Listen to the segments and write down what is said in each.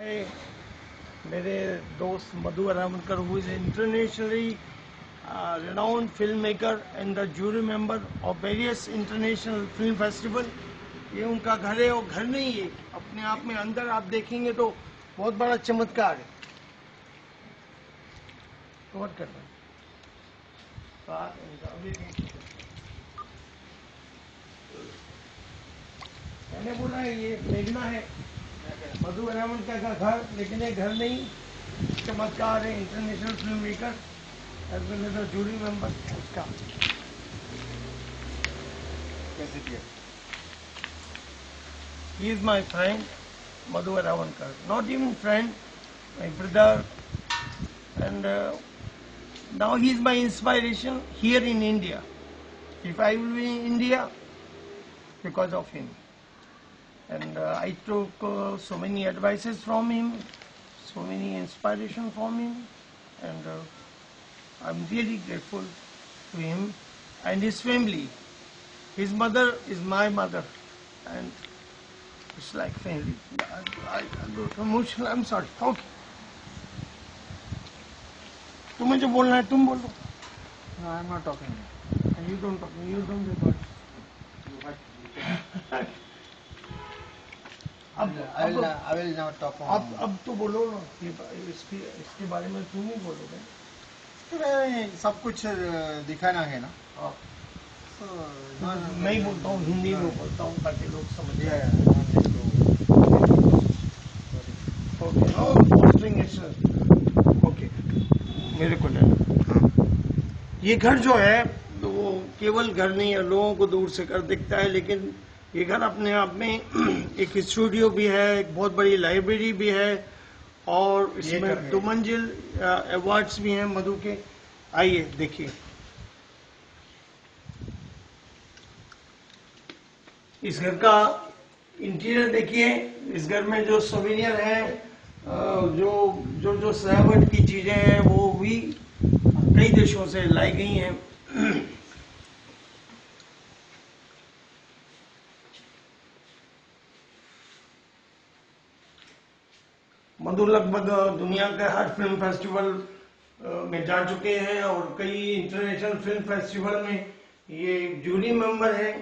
Hey, मेरे दोस्त मधु अरावनकर, who is an internationally renowned filmmaker and the jury member of various international film festival. ये उनका घर है और घर नहीं है, अपने आप में अंदर आप देखेंगे तो बहुत बड़ा चमत्कार है। कवर कर रहे हैं। मैंने बोला ये मेघना है, मधु अरावनकर का घर, लेकिन ये घर नहीं, चमत्कार है। International film maker as well as a jury member उसका कैसे किया? He is my friend, Madhu Ravankar. Not even friend, my brother. And now he is my inspiration here in India. If I will be in India, because of him. And I took so many advices from him, so many inspiration from him. And I'm really grateful to him and his family. His mother is my mother. And it's like family. I go to emotional. I'm sorry. Okay. तुम्हें जो बोलना है तुम बोलो. No, I'm not talking. And you don't talk. You don't record. I will not talk. अब तो बोलो ना. इसके बारे में तुम ही बोलोगे. सब कुछ दिखाना है ना. मैं ही बोलता हूँ, हिंदी में बोलता हूँ ताकि लोग समझ जाए. ओके, मेरे को लेना. ये घर जो है वो केवल घर नहीं है, लोगों को दूर से कर दिखता है, लेकिन ये घर अपने आप में एक स्टूडियो भी है, एक बहुत बड़ी लाइब्रेरी भी है, और इसमें 2 मंजिल अवार्ड्स भी हैं मधु के. आइए देखिए. इस घर का इंटीरियर देखिए. इस घर में जो सोवेनियर है, जो सजावट की चीजें हैं, वो भी कई देशों से लाई गई हैं. मधु लगभग दुनिया के हर फिल्म फेस्टिवल में जा चुके हैं और कई इंटरनेशनल फिल्म फेस्टिवल में ये जूरी मेंबर है.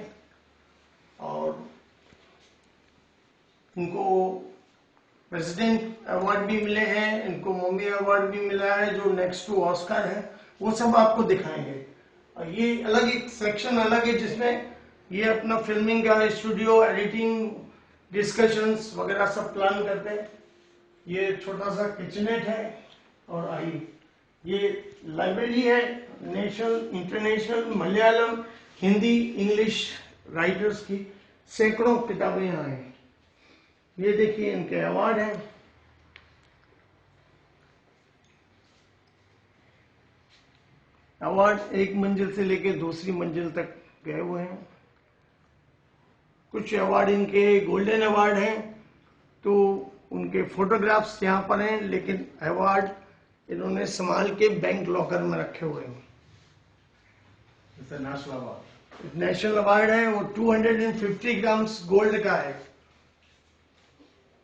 और इनको प्रेसिडेंट अवार्ड भी मिले हैं, इनको मम्मी अवार्ड भी मिला है जो नेक्स्ट टू ऑस्कर है. वो सब आपको दिखाएंगे. और ये अलग एक सेक्शन अलग है जिसमें ये अपना फिल्मिंग का स्टूडियो, एडिटिंग, डिस्कशंस वगैरह सब प्लान करते हैं. ये छोटा सा किचनेट है. और आई ये लाइब्रेरी है. National, international, Malayalam, Hindi, English writers की सैकड़ों किताबें यहाँ हैं. ये देखिए इनके अवार्ड हैं. अवार्ड एक मंजिल से लेकर दूसरी मंजिल तक गए हुए हैं. कुछ अवार्ड इनके गोल्डन अवार्ड हैं, तो उनके फोटोग्राफ्स यहाँ पर हैं, लेकिन अवार्ड इन्होंने संभाल के बैंक लॉकर में रखे हुए हैं. National award. नेशनल अवार्ड है. वो 250 ग्राम्स गोल्ड का है,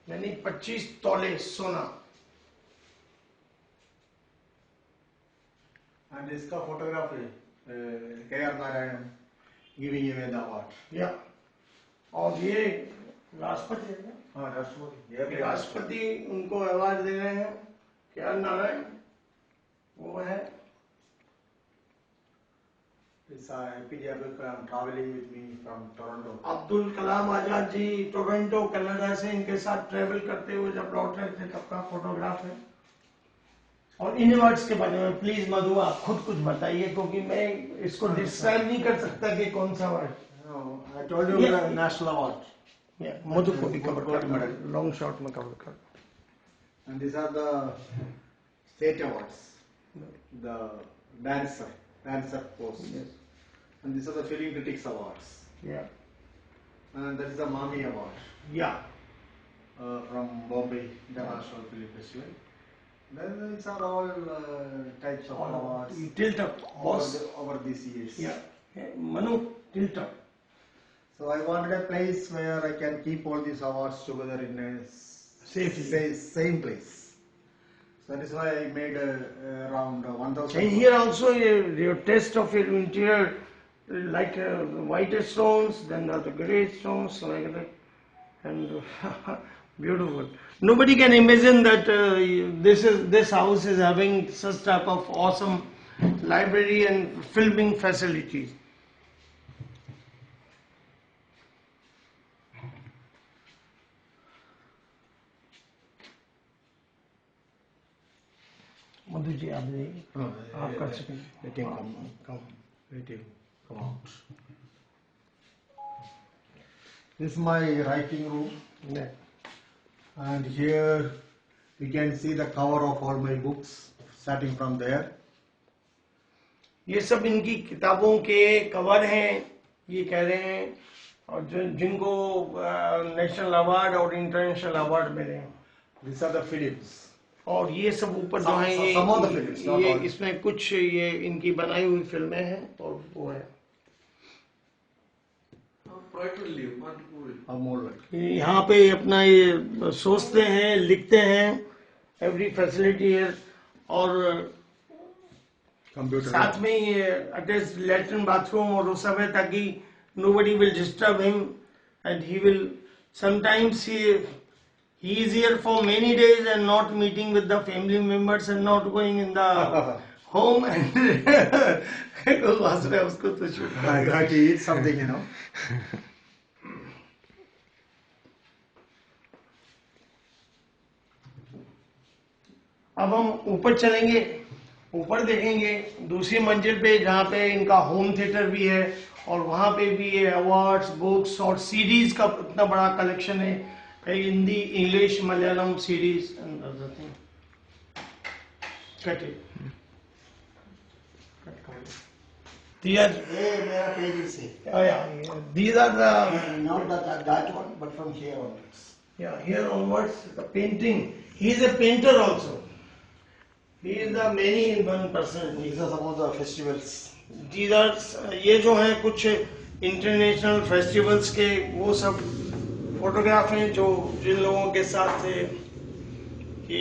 यानी 25 तोले सोना. And इसका फोटोग्राफ है KR Narayan giving away the award. या और ये राष्ट्रपति है. हाँ, राष्ट्रपति. राष्ट्रपति उनको अवार्ड दे रहे हैं. KR नारायण वो है. APJ Abdul Kalam traveling with me from Toronto. Abdul Kalam Azad ji Toronto Canada से इनके साथ ट्रेवल करते हुए जब लौट रहे थे तब का फोटोग्राफ है. और इन अवार्ड्स के बारे में प्लीज मधु आप खुद कुछ बताइए, क्योंकि मैं इसको डिस्क्राइब नहीं कर सकता कि कौन सा award. I told you the national award. मधु को भी कवर कर, लॉन्ग शॉट में कवर कर. And these are the state awards. The dancer post. Yes. And these are the film critics awards. Yeah. And that is the Mami award. Yeah. From Bombay International Film Festival. Then these are all types of awards. Tilt up, boss. Over these years. Yeah. Manu, tilt up. So I wanted a place where I can keep all these awards together in a Safely. Same place. So that is why I made around 1,000. And here also your test of your interior, like white stones, then the grey stones, like that, and beautiful. Nobody can imagine that this house is having such type of awesome library and filming facilities. Madhu ji आप जाइए, आप कर सकें. Let him come. Let him. Come out. This is my writing room, Yeah. and here you can see the cover of all my books starting from there. ये सब इनकी किताबों के कवर हैं, ये कह रहे हैं, और जिनको नेशनल अवार्ड और इंटरनेशनल अवार्ड मिले हैं. These are the films. और ये सब ऊपर जो है Some of the films, not ये all. इसमें कुछ ये इनकी बनाई हुई फिल्में हैं और वो है. More like. यहाँ पे अपना ये सोचते हैं, लिखते हैं, एवरी फैसिलिटी है, और Computer. साथ में ये अटैच लेटरिन बाथरूम और वो सब है, ताकि nobody will disturb him and he will sometimes he is here for many days and not meeting with the family members and not going in the home and उसको तो shoot I got to eat something, you know. अब हम ऊपर चलेंगे, ऊपर देखेंगे दूसरी मंजिल पे जहाँ पे इनका होम थिएटर भी है, और वहाँ पे भी ये अवार्ड्स, बुक्स और सीरीज का इतना बड़ा कलेक्शन है, Hindi, English, Malayalam series and other thing. Cut it. मेरा पेज से. These are the Not that one, but from here onwards. here onwards the painting. He is a painter also. He is the many in one person. These are some of the festivals. These are ये जो हैं कुछ international festivals के वो सब photograph हैं जो जिन लोगों के साथ थे कि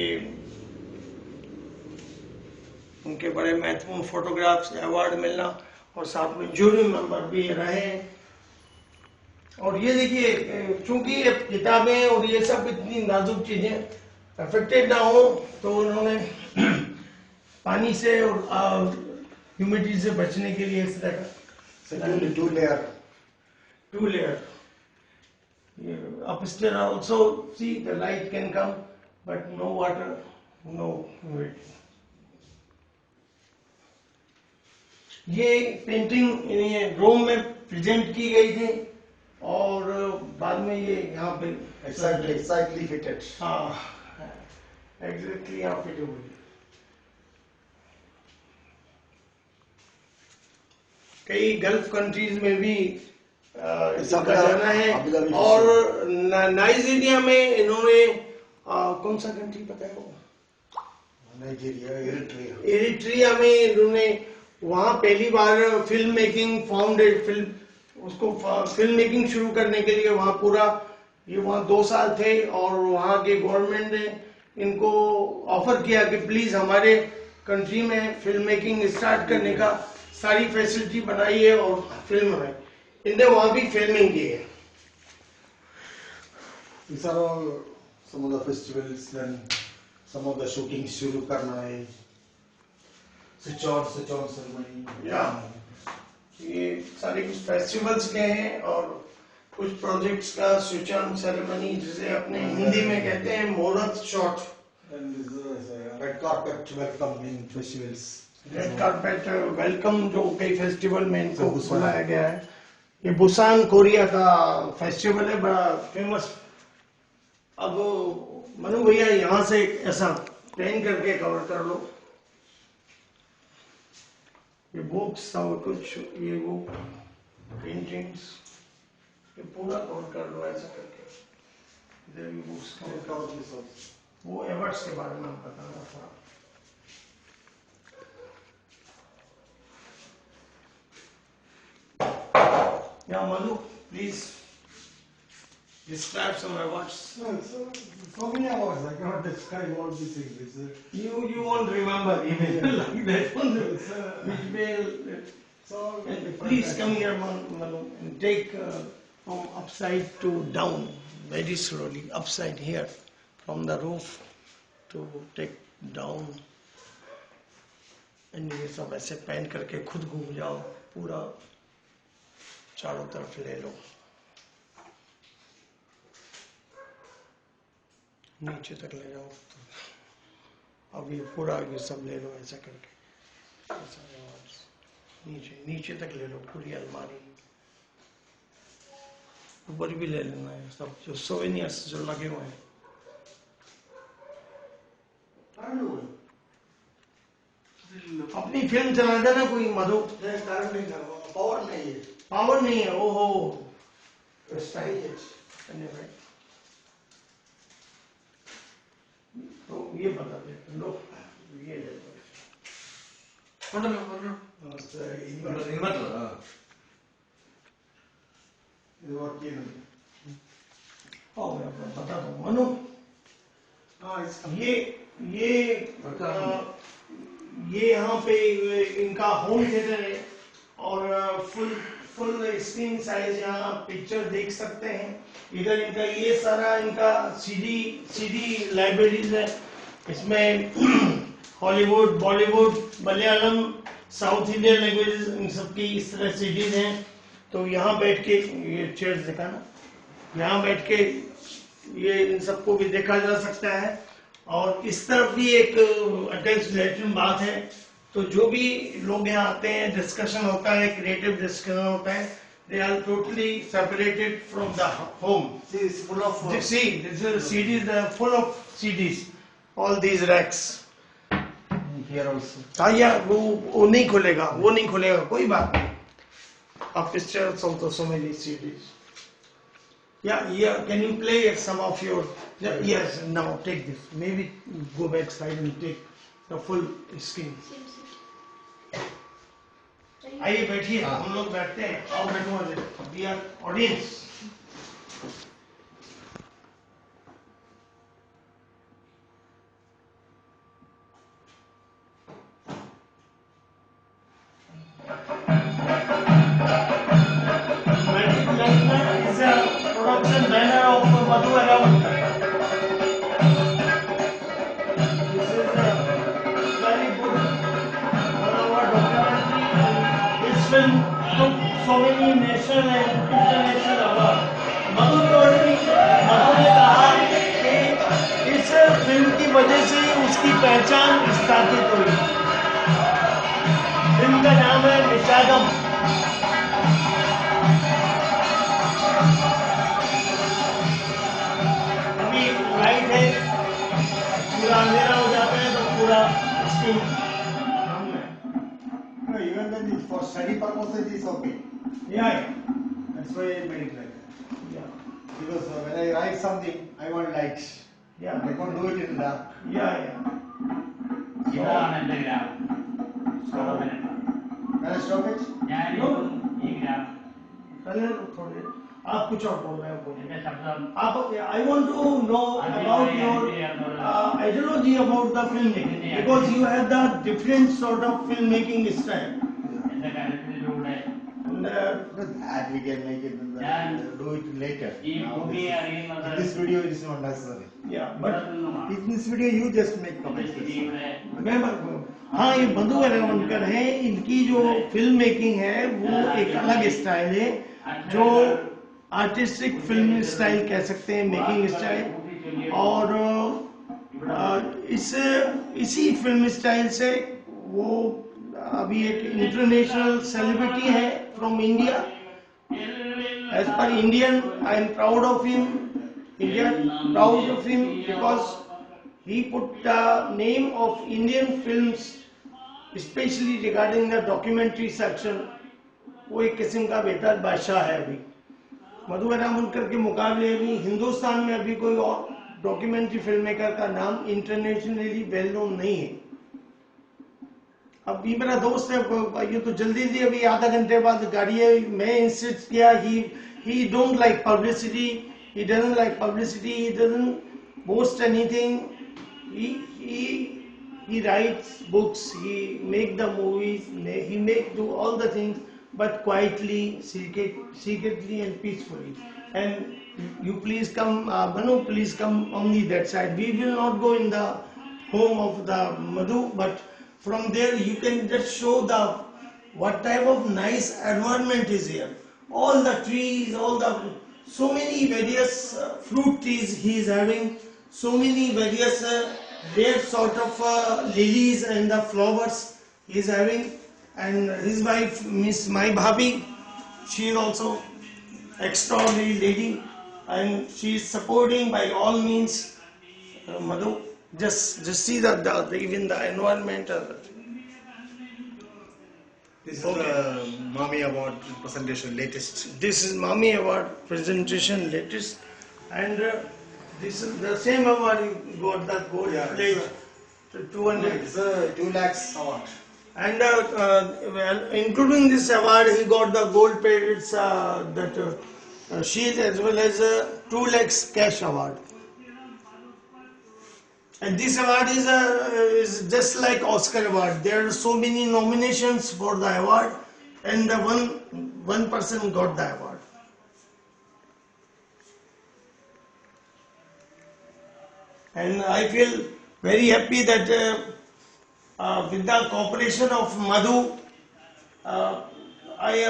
उनके बड़े महत्वपूर्ण फोटोग्राफ्स अवार्ड मिलना, और साथ में जूरी मेंबर भी रहे. और ये देखिए, चूंकि ये किताबें और ये सब इतनी नाजुक चीजें अफेक्टेड ना हो, तो उन्होंने पानी से और ह्यूमिडिटी से बचने के लिए इस तरह का So two layer. Upstairs also, see the light can come, but no water, no humidity. ये पेंटिंग ये रोम में प्रेजेंट की गई थी, और बाद में ये यहाँ पे Exactly fitted. हाँ एग्जैक्टली यहाँ फिट हो गई. कई गल्फ कंट्रीज में भी इसका जाना है, और नाइजीरिया में इन्होंने कौन सा कंट्री पता है वो, Eritrea. एरिट्रिया में इन्होंने वहाँ पहली बार फिल्म मेकिंग फाउंडेड फिल्म उसको फिल्म मेकिंग शुरू करने के लिए वहाँ पूरा ये वहाँ 2 साल थे, और वहाँ के गवर्नमेंट ने इनको ऑफर किया कि प्लीज हमारे कंट्री में फिल्म मेकिंग स्टार्ट करने का सारी फैसिलिटी बनाइए और फिल्म में. इनने वहाँ भी फिल्मिंग की है. These are all some of the festivals, then some of the shootings शुरू करना है. Switch on ceremony. ये सारे कुछ फेस्टिवल्स के हैं और कुछ प्रोजेक्ट्स का स्विच ऑन सेरेमनी, जिसे अपने हिंदी में कहते हैं मुहूर्त shot. And this is red carpet welcome in festivals. Red carpet welcome जो कई फेस्टिवल में इनको बुलाया गया है. ये बुसान कोरिया का फेस्टिवल है, बड़ा फेमस. अब मनु भैया यहाँ से ऐसा प्लेन करके कवर कर लो. ये बुक्स और कुछ ये वो पेंटिंग्स ये पूरा कवर कर लो ऐसा करके. इधर भी बुक्स वो अवार्ड्स के बारे में बताना था. Yeah, Manu, please. Describe some awards. No, so many awards. I cannot describe all these things. You won't remember even like that one. Which will. So Please come here, Manu, and take from upside to down, very slowly, upside here, from the roof to take down. And ये सब ऐसे पहन करके खुद घूम जाओ, पूरा चारों तरफ ले लो, नीचे तक ले जाओ। अब ये पूरा ये सब ले लो ऐसा करके, नीचे नीचे तक ले लो, पूरी अलमारी, ऊपर भी ले लेना है सब, जो सोवेनियर्स जो लगे हुए हैं। अपनी फिल्म चला देना कोई मधु। कारण नहीं कर, पावर नहीं है। पावर नहीं है, ओहो। तो ये बता दे लो, ये ले लो। ಇದು ವರ್ಕ್ ಏನು? मैं बता दूं मनु, ये यहाँ पे इनका होम थिएटर है और फुल स्क्रीन साइज यहाँ पिक्चर देख सकते हैं। इधर इनका ये सारा इनका सीडी लाइब्रेरीज है। इसमें Hollywood, Bollywood, Malayalam, south Indian languages, इन सब की इस तरह सीडीज हैं। तो यहाँ बैठ के ये चेयर्स दिखाना, यहाँ बैठ के ये इन सबको भी देखा जा सकता है। और इस तरफ भी एक अटैच लेटरिन बाथ है। तो जो भी लोग यहाँ आते हैं, डिस्कशन होता है, क्रिएटिव डिस्कशन होता है, they are totally separated from the home. full of See, this is CDs, they are full of CDs, all these racks. here also. हाँ यार, वो नहीं खुलेगा, वो नहीं खुलेगा, कोई बात नहीं। Of pictures also so many CDs. Yeah, can you play some of your? Yes, now take this. Maybe go back side and take the full screen. आइए बैठिए, हम लोग बैठते हैं। आओ बैठो, we are audience. Is a production banner of Madhu Arawalkar. This is a very good one of our documentary. This film took so many national and international awards. मधु ने कहा कि इस फिल्म की वजह से उसकी पहचान स्थापित हुई। फिल्म का नाम है निषादम। लाइट है, पूरा अंधेरा हो जाता है तो पूरा screen. No, even then for study purposes it's okay. Yeah. That's why I made it like that. Yeah. Because when I write something, I want lights. Yeah. I can't do it in dark. Yeah. ഇതാണ് എന്റെ ഗ്രാമം. Can I stop it? ഞാനിപ്പോൾ ഈ ഗ്രാമം पहले थोड़े आप कुछ और बोल रहे हो, എന്റെ ശബ്ദം आप I want to know about your ideology about the filmmaking, because you have the different sort of filmmaking style. എന്റെ കാര്യത്തിലൂടെ That we can make it. Do it later. ഈ ഭൂമിയെ അറിയുന്നത് In this video, it is not necessary. Yeah, ഇവിടെ but നിന്നുമാണ്. In this video, you just make എന്റെ comments. സ്ഥിതിയുടെ हाँ, ये मधु अरावलकर है। इनकी जो फिल्म मेकिंग है वो एक अलग स्टाइल है, जो आर्टिस्टिक फिल्म स्टाइल कह सकते हैं, मेकिंग स्टाइल। और इसी फिल्म स्टाइल से वो अभी एक इंटरनेशनल सेलिब्रिटी है from India. As per Indian, I am proud of him. Proud of him because he put the name of Indian films, especially regarding the documentary section. वो एक किस्म का बेहतर बादशाह है। अभी मधु अरावलकर के मुकाबले अभी हिंदुस्तान में अभी कोई और डॉक्यूमेंट्री फिल्म मेकर का नाम इंटरनेशनली वेल नोन नहीं है। अब ये मेरा दोस्त है, ये तो जल्दी अभी आधा घंटे बाद गाड़ी है, मैं इंसिस्ट किया, ही don't like publicity, He doesn't like publicity. He doesn't boast anything. He writes books. He make the movies. He do all the things, but quietly, secretly, and peacefully. And you please come, Manu. Please come only that side. We will not go in the home of the Madhu, but from there you can just show what type of nice environment is here. All the trees, so many various fruit trees he is having, so many various rare sort of lilies and the flowers he is having. And his wife, Miss Mai Bhabhi, she is also extraordinary lady, and she is supporting by all means Madhu. Just see even the environment. This is the Mami Award presentation latest. This is Mami Award presentation latest, and this is the same award he got the gold plate, 200. It's a 2 lakhs award. And well, including this award, he got the gold plate, shield, as well as 2 lakhs cash award. And this award is just like Oscar award. There are so many nominations for the award, and the one person got the award. And I feel very happy that with the cooperation of Madhu, we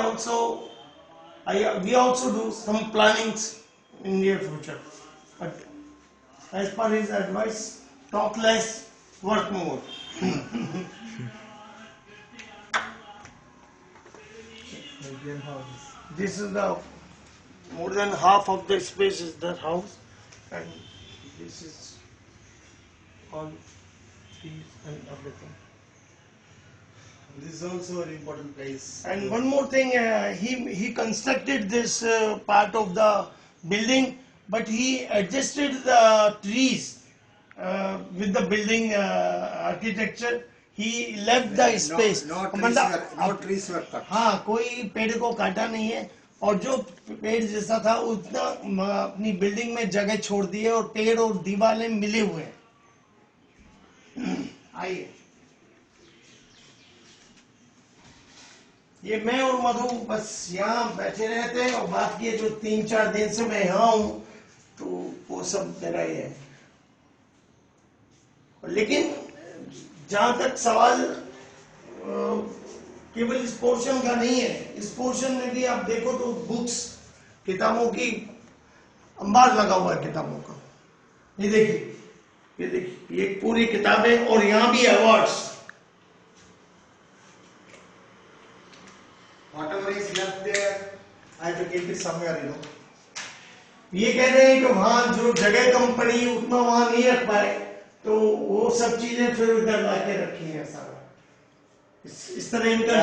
also do some plannings in near future. But as per his advice, talk less, work more. This is the more than half of the space is that house, and this is all trees and everything. This is also an important place. And one more thing, he constructed this part of the building, but he adjusted the trees with the building architecture. He left the space. No trees were cut. हाँ, कोई पेड़ को काटा नहीं है, और जो पेड़ जैसा था उतना अपनी बिल्डिंग में जगह छोड़ दी है, और पेड़ और दीवारें मिले हुए हैं. आइए, ये मैं और मधु बस यहाँ बैठे रहते हैं, और बाकी जो 3-4 दिन से मैं यहाँ हूँ, तो वो सब मेरा ही है. लेकिन जहां तक सवाल केवल इस पोर्शन का नहीं है, इस पोर्शन में भी आप देखो तो बुक्स, किताबों की अंबार लगा हुआ है किताबों का. ये देखिए, ये पूरी किताबें, और यहाँ भी awards. Whatever is left there, I have to keep it somewhere, you know. ये कह रहे हैं कि वहां जो जगह कम पड़ी उतना वहां नहीं रख पाए, तो वो सब चीजें फिर उधर लाके रखी है सारा. इस तरह इनका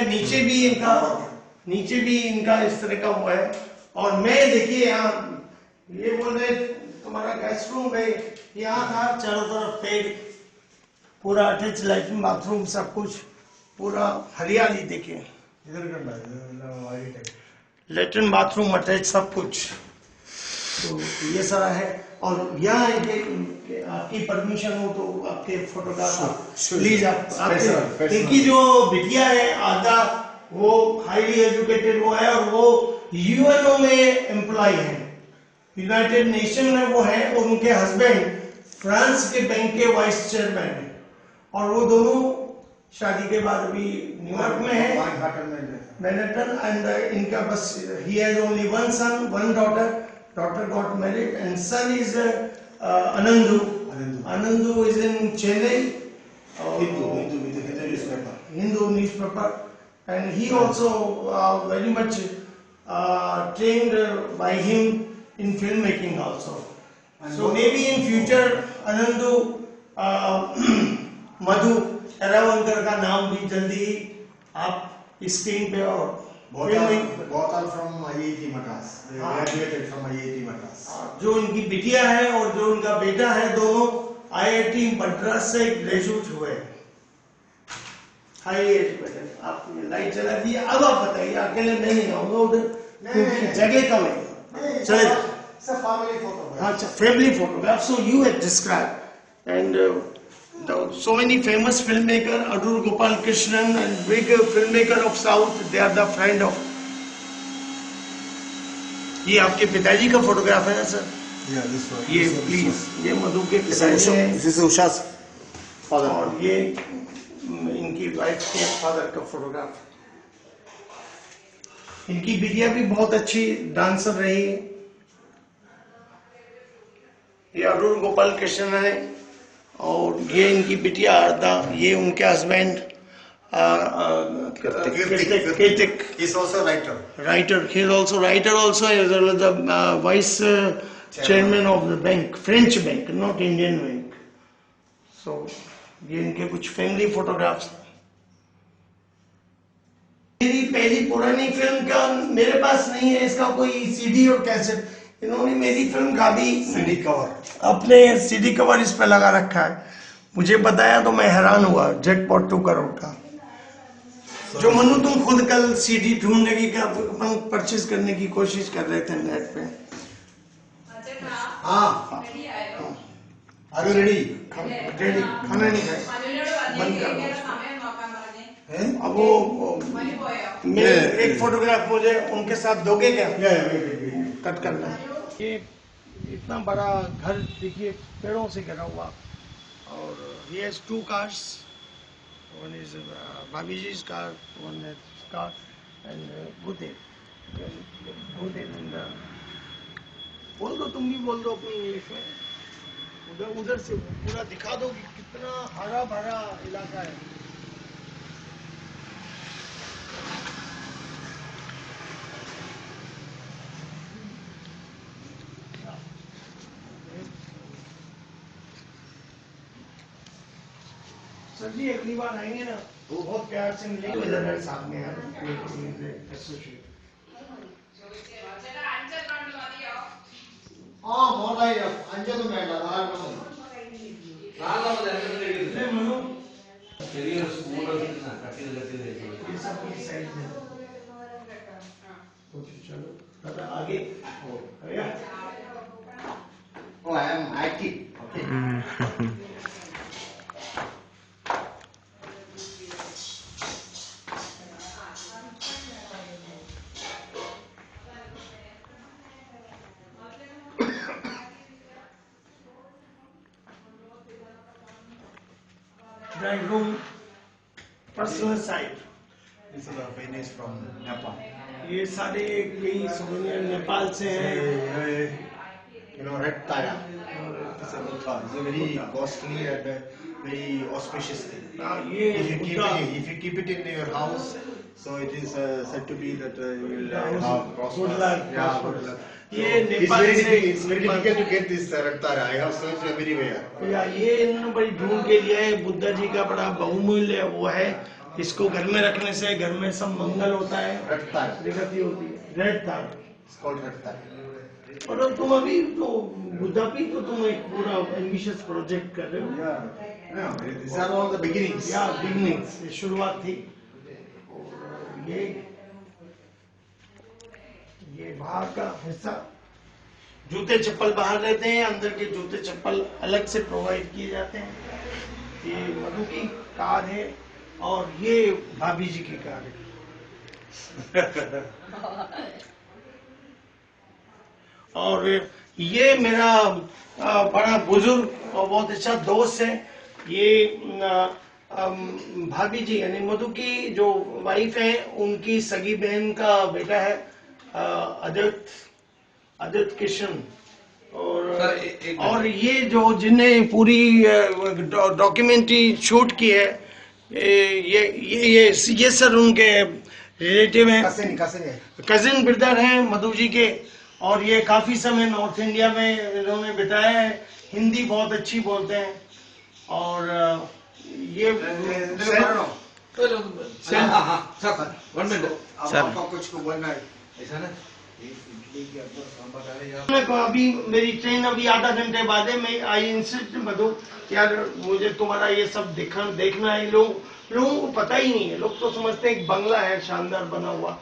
नीचे भी इनका इस तरह का हुआ है. और मैं देखिए यहाँ, ये बोल रहे तुम्हारा गेस्ट रूम है, यहाँ था चारों तरफ पेड़, पूरा अटैच लैट्रिन बाथरूम, सब कुछ पूरा हरियाली. देखिए लैट्रिन बाथरूम अटैच सब कुछ, तो ये सारा है. और यहाँ आपकी परमिशन हो तो आपके फोटोग्राफ प्लीज आप इनकी जो बिटिया है आधा, वो हाईली एजुकेटेड वो है, और वो यूएनओ में एम्प्लॉय है, यूनाइटेड नेशन में वो है, और उनके हस्बैंड फ्रांस के बैंक के वाइस चेयरमैन है, और वो दोनों शादी के बाद अभी न्यूयॉर्क में है, मैनहट्टन. एंड इनका बस ही has only one son, one daughter. Daughter got married, and son is Anandu. Anandu is in Chennai. Hindu newspaper, and he also very much trained by him in filmmaking also. And so maybe in future Anandu, Madhu Erawankar का नाम भी जल्दी आप screen पे और both are from IIT Madras. They graduated from IIT Madras. जो इनकी बिटिया है और जो उनका बेटा है, दोनों IIT मद्रास से ग्रेजुएट हुए. Highly educated. आप लाइट जला दी. अब आप बताइए, अकेले मैं नहीं आऊंगा उधर क्योंकि जगह कम है. चले It's a family photograph. अच्छा family photograph. So you had described, and so many famous filmmaker, Adur Gopal Krishnan and big filmmaker of South, they are the friend of. ये आपके पिताजी का फोटोग्राफ है ना सर? Yeah, this one. ये please, ये मधु के पिताजी हैं This is Usha's father. और ये इनकी वाइफ के फादर का फोटोग्राफ. इनकी बिटिया भी बहुत अच्छी डांसर रही. ये अरुण गोपाल कृष्ण है और ये इनकी बिटिया आरदा, ये उनके husband Kirtik. He's also a writer. Writer. He is also writer also as well as the vice chairman of the bank, French bank, not Indian bank. So ये इनके कुछ फैमिली फोटोग्राफ्स. मेरी पहली पुरानी फिल्म का मेरे पास नहीं है इसका कोई सीडी और कैसेट. इन्होंने मेरी फिल्म का भी CD cover. अपने सीडी कवर इस पे लगा रखा है. मुझे बताया तो मैं हैरान हुआ. जैकपॉट 2 करोड़ का. जो मनु तुम खुद कल सीडी ढूंढने की परचेज करने की कोशिश कर रहे थे नेट पे. हाँ. Are you ready? रेडी खाना नहीं खाए बंद कर दो. अब वो मेरे एक फोटोग्राफ मुझे उनके साथ दोगे क्या? कट करना है. ये इतना बड़ा घर देखिए पेड़ों से घिरा हुआ और he has 2 cars. One is Babiji's car, one is car and Gude. And बोल दो, तुम भी बोल दो अपनी इंग्लिश में. उधर से पूरा दिखा दो कि कितना हरा भरा इलाका है. सर जी अगली बार आएंगे ना वो बहुत प्यार से मिलेंगे. इधर है सामने एसोसिएट. മോളായി അഞ്ചൊന്നും വേണ്ട നാലെണ്ണം ചെറിയൊരു സ്കൂൾ കട്ട് ചെയ്ത് ये सब की साइड में. चलो दादा आगे. Oh I am active okay drawing room personal side. This is a Venice from Nepal. ये सारे कई सोनियर नेपाल से हैं. You know, red tara. It's a Buddha. It's a very costly and very auspicious thing. ये If you keep it in your house, so it is said to be that you will have prosperous. Good luck. Yeah, good luck. ये So, Nepal से it's very difficult to get this red tara. I have searched everywhere. या ये इन्होंने बड़ी ढूंढ के लिया है. बुद्धा जी का बड़ा बहुमूल्य वो है. इसको घर में रखने से घर में सब मंगल होता है, Red tara. प्रगति होती है. रेड तार. It's called red tara. और तुम अभी तो बुद्धा भी तो तुम एक पूरा एम्बिशियस प्रोजेक्ट कर रहे हो. Yeah, these are all the beginnings. या बिगनिंग्स शुरुआत थी. और ये बाहर का हिस्सा. जूते चप्पल बाहर रहते हैं, अंदर के जूते चप्पल अलग से प्रोवाइड किए जाते हैं. ये मधु की कार है और ये भाभी जी की कार है. और ये मेरा बड़ा बुजुर्ग और बहुत अच्छा दोस्त है. ये भाभी जी यानी मधु की जो वाइफ है उनकी सगी बहन का बेटा है आदित्य किशन. और ये जो जिन्हें पूरी डॉक्यूमेंट्री शूट की है ये सर उनके रिलेटिव हैं, कजिन ब्रदर हैं मधु जी के. और ये काफी समय नॉर्थ इंडिया में इन्होंने बिताया है. हिंदी बहुत अच्छी बोलते हैं. और ये अभी मेरी ट्रेन अभी आधा घंटे बाद है. मैं आई इंसिस्ट मधु यार मुझे तुम्हारा ये सब देखना है. लोगों को पता ही नहीं है. लोग तो समझते हैं एक बंगला है शानदार बना हुआ.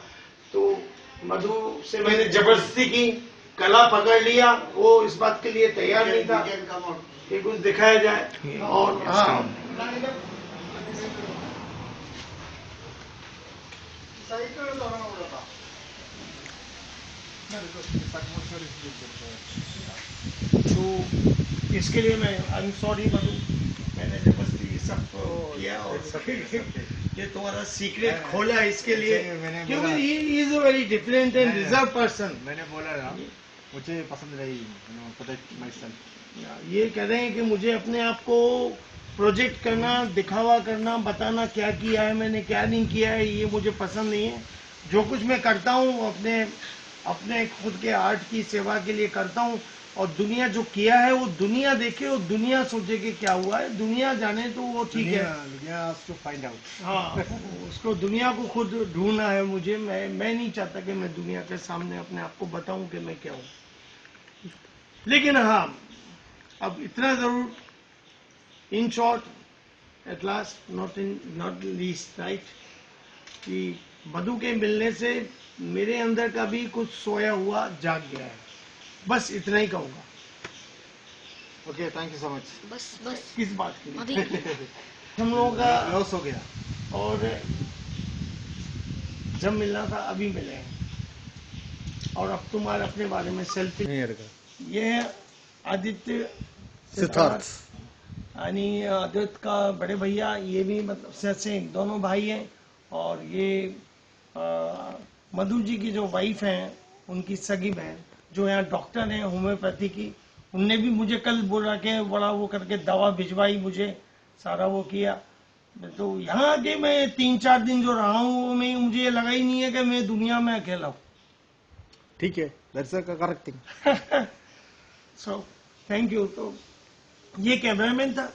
तो मधु से मैंने जबरदस्ती की गला पकड़ लिया, वो इस बात के लिए तैयार नहीं था कि कुछ दिखाया जाए। और हाँ, तो इसके लिए मैं आई एम सॉरी मधु, मैंने जबरदस्ती ये सब किया और ये तुम्हारा सीक्रेट खोला इसके लिए, क्योंकि he is a very different and reserve person. मैंने बोला ना, मुझे पसंद नहीं, प्रोटेक्ट माई सेल्फ। ये कह रहे हैं कि मुझे अपने आप को प्रोजेक्ट करना, दिखावा करना, बताना क्या किया है मैंने, क्या नहीं किया है, ये मुझे पसंद नहीं है। जो कुछ मैं करता हूँ अपने खुद के आर्ट की सेवा के लिए करता हूँ, और दुनिया जो किया है वो दुनिया देखे और दुनिया सोचे कि क्या हुआ है, दुनिया जाने तो वो ठीक है। दुनिया to find out। हाँ, उसको दुनिया को खुद ढूंढना है मुझे। मैं नहीं चाहता कि मैं दुनिया के सामने अपने आप को बताऊं कि मैं क्या हूं। लेकिन हाँ, अब इतना जरूर, in short, at last, not least, right, कि मधु के मिलने से मेरे अंदर का भी कुछ सोया हुआ जाग गया है। बस इतना ही कहूंगा। Okay, thank you so much. बस किस बात के अभी लिए? हम लोगों का लॉस हो गया। और जब मिलना था अभी मिले हैं। और अब तुम्हारे अपने बारे में सेल्फी। ये है आदित्य सिद्धार्थ, यानी आदित्य का बड़े भैया, ये भी मतलब से दोनों भाई हैं। और ये मधु जी की जो वाइफ हैं, उनकी सगी बहन, जो यहाँ डॉक्टर हैं होम्योपैथी की, उनने भी मुझे कल बोला के बड़ा वो करके दवा भिजवाई, मुझे सारा वो किया। तो यहाँ आके मैं 3-4 दिन जो रहा हूँ, मुझे ये लगा ही नहीं है कि मैं दुनिया में अकेला हूँ। ठीक है, that's a correct thing. So thank you. तो ये कैमरामैन था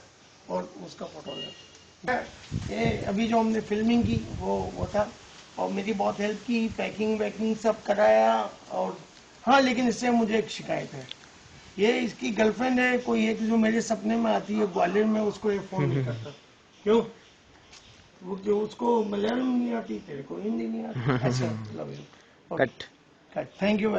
और उसका फोटोग्राफर। ये अभी जो हमने फिल्मिंग की वो था, और मेरी बहुत हेल्प की, पैकिंग वैकिंग सब कराया। और हाँ, लेकिन इससे मुझे एक शिकायत है, ये इसकी गर्लफ्रेंड है कोई एक, जो मेरे सपने में आती है ग्वालियर में, उसको ये फोन नहीं करता। क्यों? वो क्यों? उसको मलयालम नहीं आती, तेरे को हिंदी नहीं आती। अच्छा, love you. Cut. Thank you.